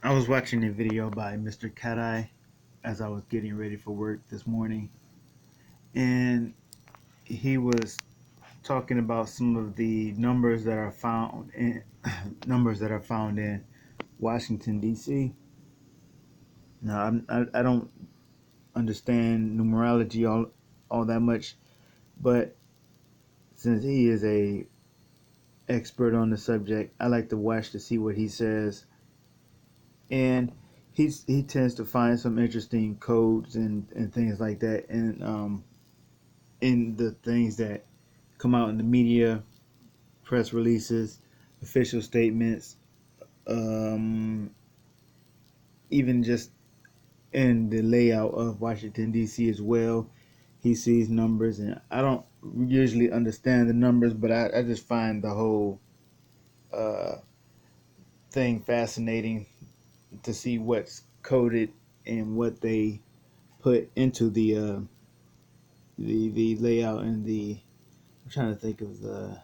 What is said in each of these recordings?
I was watching a video by Mr. Cat Eye as I was getting ready for work this morning, and he was talking about some of the numbers that are found in numbers that are found in Washington D.C. Now, I don't understand numerology all that much, but since he is a expert on the subject, I like to watch to see what he says, and he tends to find some interesting codes and things like that, and in the things that come out in the media, press releases, official statements, um, even just in the layout of Washington D.C. as well. He sees numbers, and I don't usually understand the numbers, but I just find the whole uh, thing fascinating to see what's coded and what they put into the layout and the. I'm trying to think of the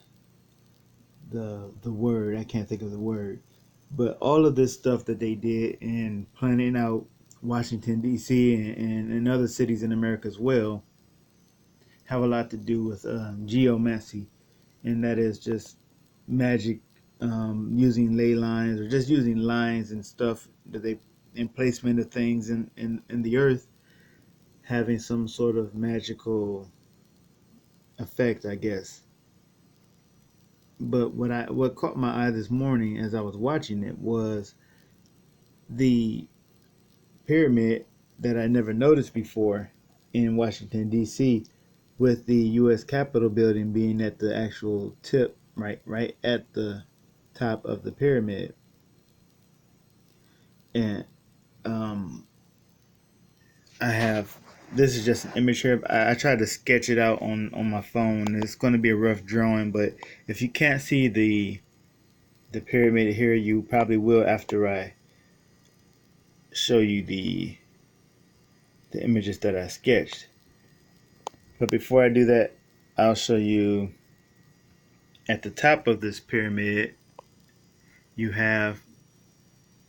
word. I can't think of the word, but all of this stuff that they did in planning out Washington D.C. and other cities in America as well have a lot to do with geomancy, and that is just magic, using ley lines or just using lines and stuff that they in placement of things in the earth having some sort of magical effect, I guess. But what caught my eye this morning as I was watching it was the pyramid that I never noticed before in Washington D.C. with the U.S. Capitol building being at the actual tip, right at the top of the pyramid. And um, I have this is just an image here. I tried to sketch it out on my phone. It's going to be a rough drawing, but if you can't see the pyramid here, you probably will after I show you the images that I sketched. But before I do that, I'll show you at the top of this pyramid, you have,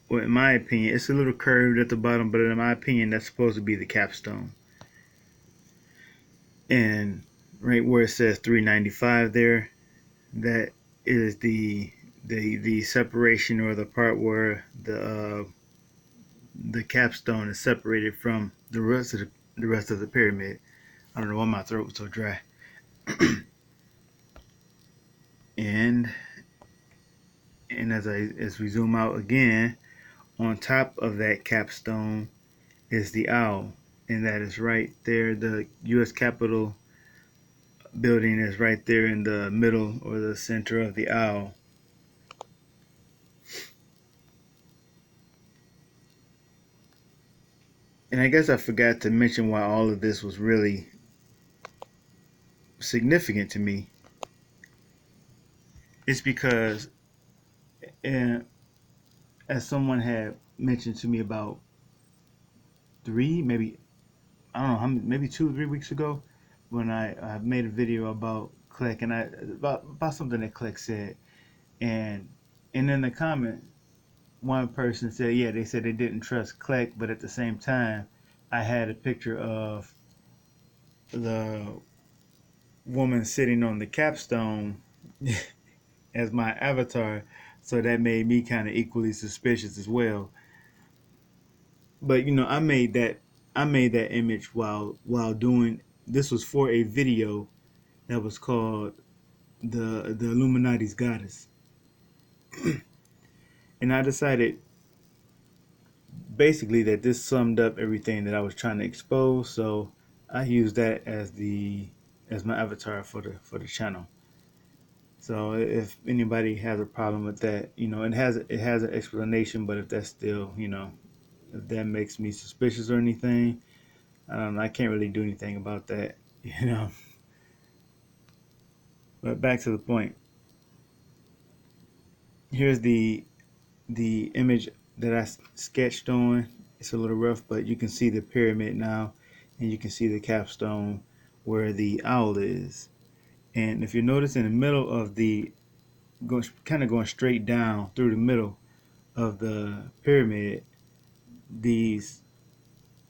well, in my opinion, it's a little curved at the bottom, but in my opinion, that's supposed to be the capstone. And right where it says 395 there, that is the separation, or the part where the capstone is separated from the rest of the pyramid. I don't know why my throat was so dry. and and as we zoom out again, on top of that capstone is the owl, and that is right there. The U.S. Capitol building is right there in the middle or the center of the owl. And I guess I forgot to mention why all of this was really significant to me. It's because, and as someone had mentioned to me about maybe I don't know, maybe 2 or 3 weeks ago, when I made a video about Click, and about something that Click said, and in the comment, one person said, yeah, they said they didn't trust Click, but at the same time, I had a picture of the woman sitting on the capstone as my avatar, so that made me kind of equally suspicious as well. But I made that image while doing this was for a video that was called the Illuminati's Goddess, and I decided basically that this summed up everything that I was trying to expose. So I used that as my avatar for the channel. So if anybody has a problem with that, it has an explanation. But if that's still, if that makes me suspicious or anything, I don't know. I can't really do anything about that, you know. But back to the point. Here's the image that I sketched on. It's a little rough, but you can see the pyramid now, and you can see the capstone where the owl is. And if you notice in the middle of kind of going straight down through the middle, of the pyramid, these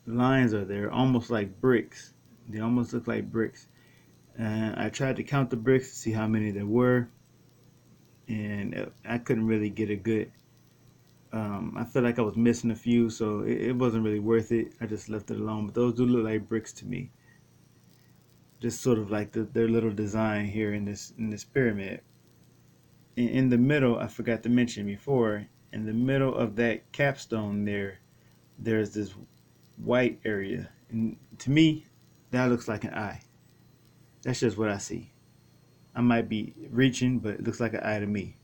lines are there, almost like bricks. They almost look like bricks. And I tried to count the bricks to see how many there were, and I couldn't really get a good. I feel like I was missing a few, so it wasn't really worth it. I just left it alone. But those do look like bricks to me, just sort of like their little design here in this pyramid. In the middle, I forgot to mention before. In the middle of that capstone there's this white area, and to me, that looks like an eye. That's just what I see. I might be reaching, but it looks like an eye to me.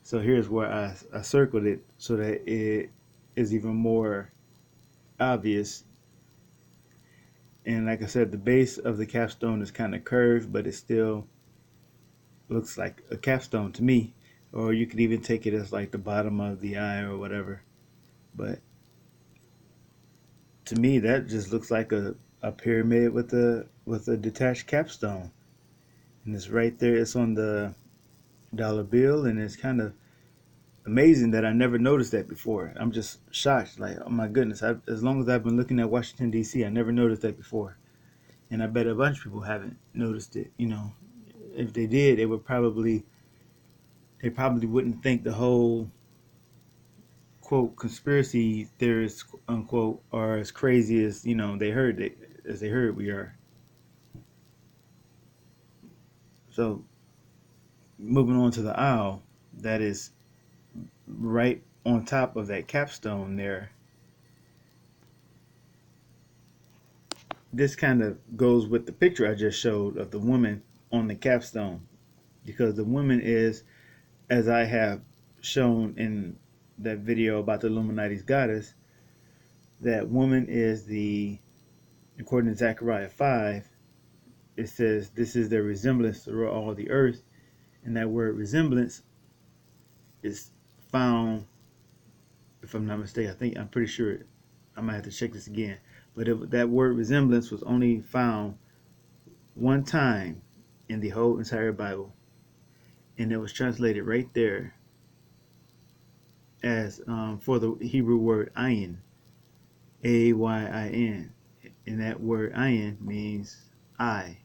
So here's where I circled it so that it is even more obvious. And like I said, the base of the capstone is kind of curved, but it still looks like a capstone to me. Or you could even take it as like the bottom of the eye or whatever. But to me, that just looks like a pyramid with a detached capstone. And it's right there. It's on the dollar bill, and it's kind of amazing that I never noticed that before. I'm just shocked. Like, oh my goodness! As long as I've been looking at Washington D.C., I never noticed that before, and I bet a bunch of people haven't noticed it. You know, if they did, they probably wouldn't think the whole quote conspiracy theorists unquote are as crazy as they heard we are. So moving on to the owl, that is right on top of that capstone there. This kind of goes with the picture I just showed of the woman on the capstone, because the woman is, as I have shown in that video about the Illuminati's goddess, that woman is according to Zechariah 5, it says, this is their resemblance throughout all the earth. And that word resemblance is found, if I'm not mistaken, I'm pretty sure, I might have to check this again, but that word resemblance was only found one time in the whole entire Bible, and it was translated right there as for the Hebrew word ayin, Ayin, and that word ayin means eye,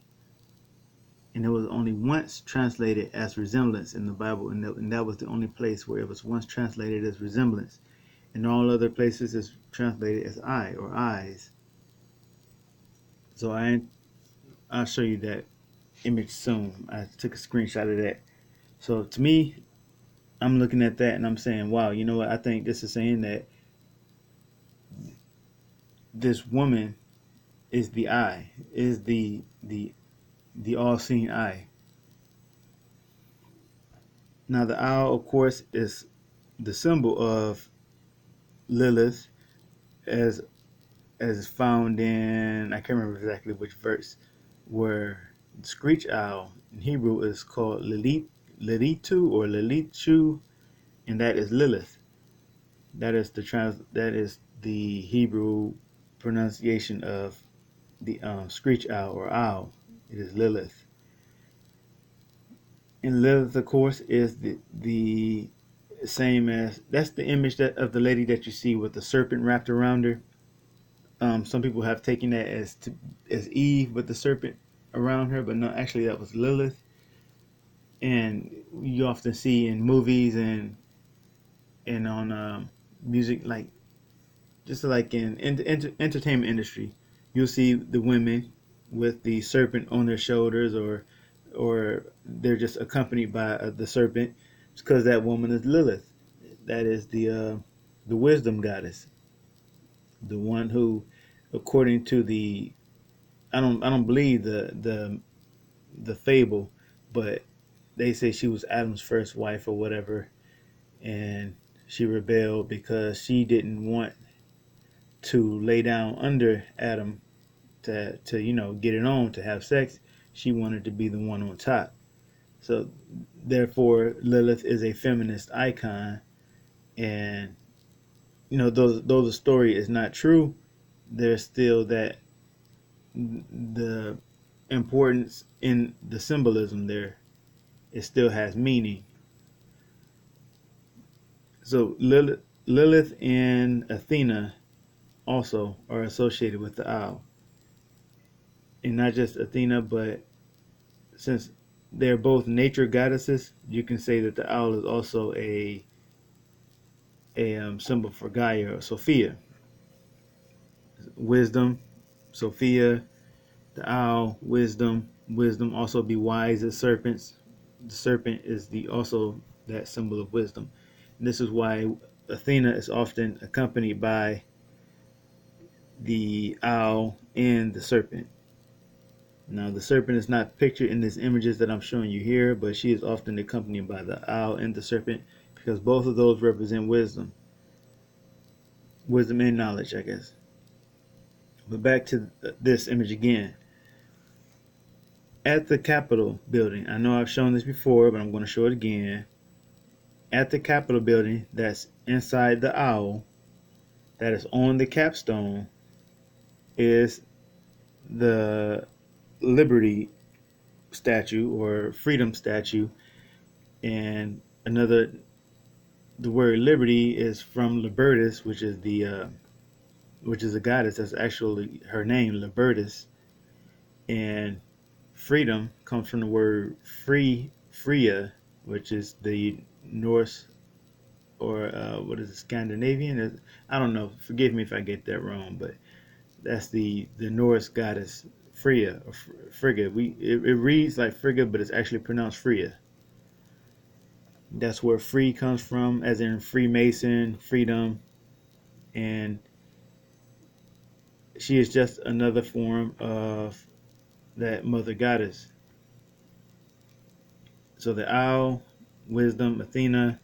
and it was only once translated as resemblance in the Bible, and that was the only place where it was once translated as resemblance. In all other places, it's translated as eye or eyes. So I'll show you that image soon. I took a screenshot of that. So to me, I'm looking at that and I'm saying, wow, you know what? I think this is saying that this woman is the eye, is the all-seeing eye. Now the owl, of course, is the symbol of Lilith, as found in, I can't remember exactly which verse, where the screech owl in Hebrew is called Lilitu or Lilichu, and that is Lilith. That is the Hebrew pronunciation of the screech owl or owl. It is Lilith. And Lilith, of course, is the same as, that's the image of the lady that you see with the serpent wrapped around her. Some people have taken that as Eve with the serpent around her, but no, actually that was Lilith. And you often see in movies and on music, like just like in entertainment industry, you'll see the women with the serpent on their shoulders, or they're just accompanied by the serpent, because that woman is Lilith. That is the wisdom goddess, the one who, according to the, I don't believe the fable, but they say she was Adam's first wife or whatever, and she rebelled because she didn't want to lay down under Adam to get it on, to have sex. She wanted to be the one on top. So therefore Lilith is a feminist icon, and though the story is not true, there's still that the importance in the symbolism there. It still has meaning. So Lilith and Athena also are associated with the owl, and not just Athena, but since they're both nature goddesses, you can say that the owl is also a symbol for Gaia or Sophia, wisdom. Sophia, the owl, wisdom. Wisdom also be wise as serpents. The serpent is the also that symbol of wisdom. And this is why Athena is often accompanied by the owl and the serpent. Now, the serpent is not pictured in these images that I'm showing you here, but she is often accompanied by the owl and the serpent because both of those represent wisdom. Wisdom and knowledge, I guess. But back to this image again. At the Capitol building, I know I've shown this before, but I'm going to show it again. At the Capitol building, that's inside the owl, that is on the capstone, is the Liberty statue or Freedom statue. And the word liberty is from Libertas, which is a goddess. That's actually her name, Libertas. And freedom comes from the word Freya, which is the Norse or what is it, Scandinavian? I don't know. Forgive me if I get that wrong, but that's the Norse goddess Freya or Frigga. It reads like Frigga, but it's actually pronounced Freya. That's where free comes from, as in Freemason, freedom, and she is just another form of that mother goddess. So the owl, wisdom, Athena,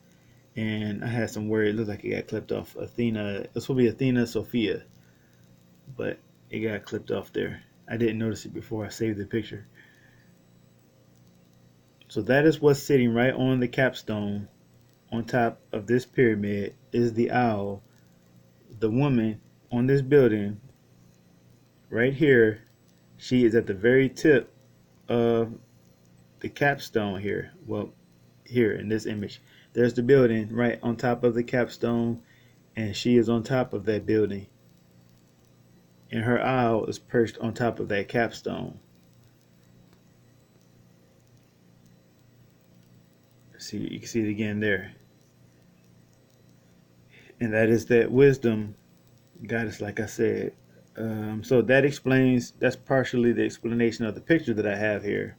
and I had some word. It looked like it got clipped off. Athena. This will be Athena Sophia, but it got clipped off there. I didn't notice it before I saved the picture. So that is what's sitting right on the capstone on top of this pyramid is the owl. The woman on this building right here, she is at the very tip of the capstone here. Well, here in this image, there's the building right on top of the capstone, and she is on top of that building. And her owl is perched on top of that capstone. See, you can see it again there. And that wisdom goddess, like I said. So that's partially the explanation of the picture that I have here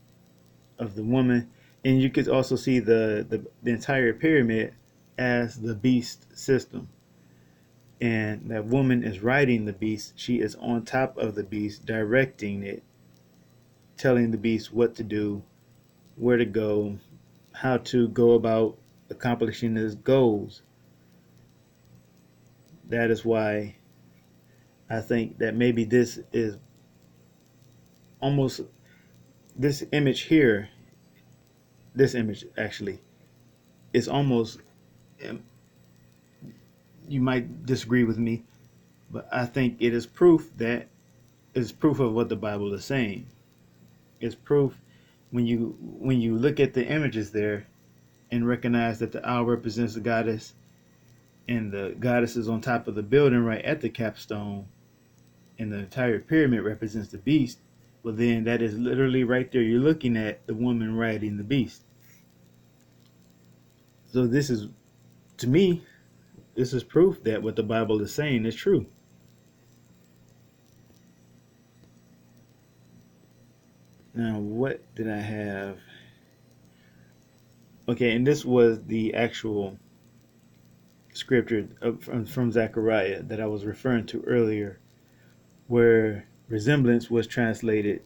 of the woman. And you could also see the entire pyramid as the beast system. And that woman is riding the beast. She is on top of the beast, directing it, telling the beast what to do, where to go, how to go about accomplishing his goals. That is why I think that maybe this is almost this image here, this image actually, is almost, you might disagree with me, but I think it is proof of what the Bible is saying. It's proof when you look at the images there and recognize that the owl represents the goddess and the goddess is on top of the building right at the capstone and the entire pyramid represents the beast. Well, then that is literally right there. You're looking at the woman riding the beast. So this is, to me, this is proof that what the Bible is saying is true. Now, what did I have? Okay, and this was the actual scripture from Zechariah that I was referring to earlier, where resemblance was translated,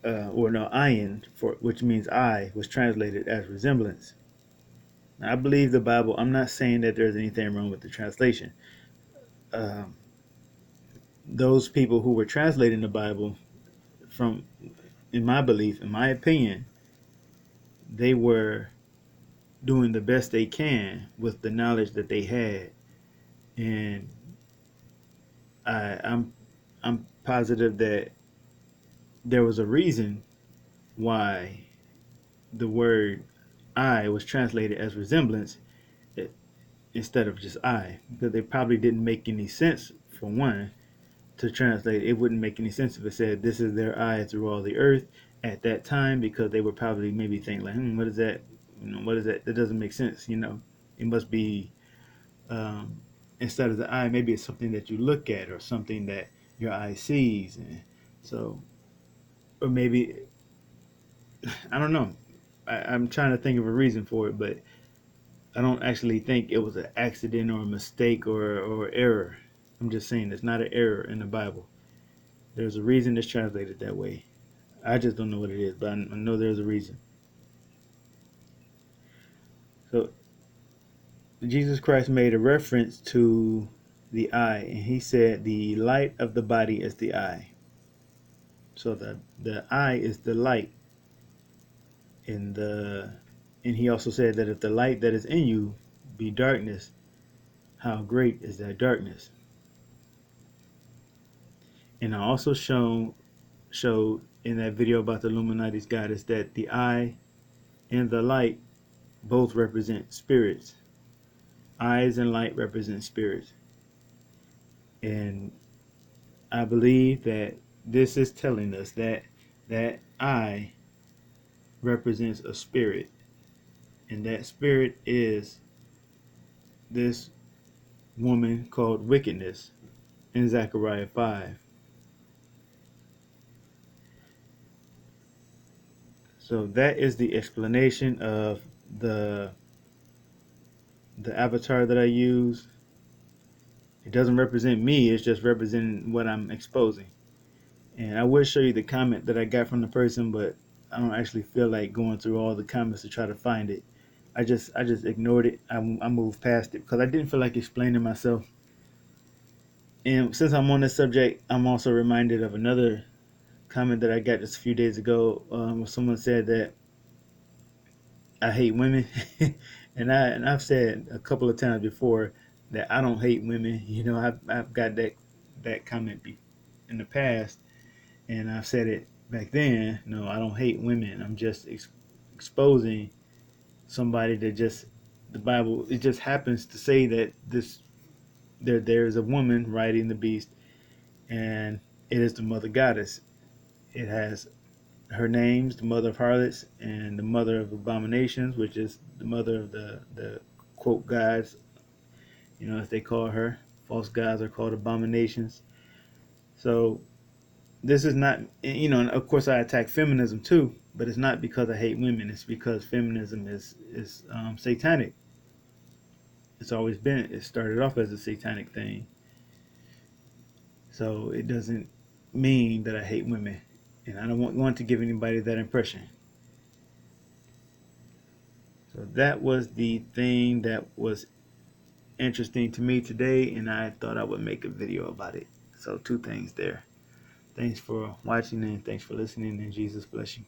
or no, ayin, which means eye, was translated as resemblance. Now, I believe the Bible. I'm not saying that there's anything wrong with the translation. Um, those people who were translating the Bible, from, in my belief, in my opinion, they were doing the best they can with the knowledge that they had, and I'm positive that there was a reason why the word "I" was translated as resemblance. instead of just I, because they probably didn't make any sense. For one, to translate, it wouldn't make any sense if it said this is their eye through all the earth at that time, because they would probably maybe think like, what is that? What is that? That doesn't make sense. It must be, um, instead of the eye, maybe it's something that you look at or something that your eye sees, and so, or maybe I don't know. I'm trying to think of a reason for it, but I don't actually think it was an accident or a mistake or error. I'm just saying it's not an error in the Bible. There's a reason it's translated that way. I just don't know what it is, but I know there's a reason. So Jesus Christ made a reference to the eye, and he said the light of the body is the eye. So the eye is the light, and he also said that if the light that is in you be darkness, how great is that darkness? And I also showed in that video about the Illuminati's goddess that the eye and the light both represent spirits. Eyes and light represent spirits. And I believe that this is telling us that that eye represents a spirit. And that spirit is this woman called wickedness in Zechariah 5. So that is the explanation of the avatar that I use. It doesn't represent me, it's just representing what I'm exposing. And I would show you the comment that I got from the person, but I don't actually feel like going through all the comments to try to find it. I just ignored it. I moved past it because I didn't feel like explaining myself. And since I'm on this subject, I'm also reminded of another comment that I got just a few days ago, where someone said that I hate women, and I've said a couple of times before that I don't hate women. I've got that comment in the past, and I've said it back then. No, I don't hate women. I'm just exposing somebody that just the Bible. It just happens to say that there is a woman riding the beast, and it is the mother goddess. It has her names, the mother of harlots and the mother of abominations, which is the mother of the quote gods, as they call her. False gods are called abominations. So this is not, and of course I attack feminism too, but it's not because I hate women. It's because feminism is satanic. It's always been. It started off as a satanic thing. So it doesn't mean that I hate women, and I don't want to give anybody that impression. So that was the thing that was interesting to me today, and I thought I would make a video about it. So two things there. Thanks for watching and thanks for listening, and Jesus bless you.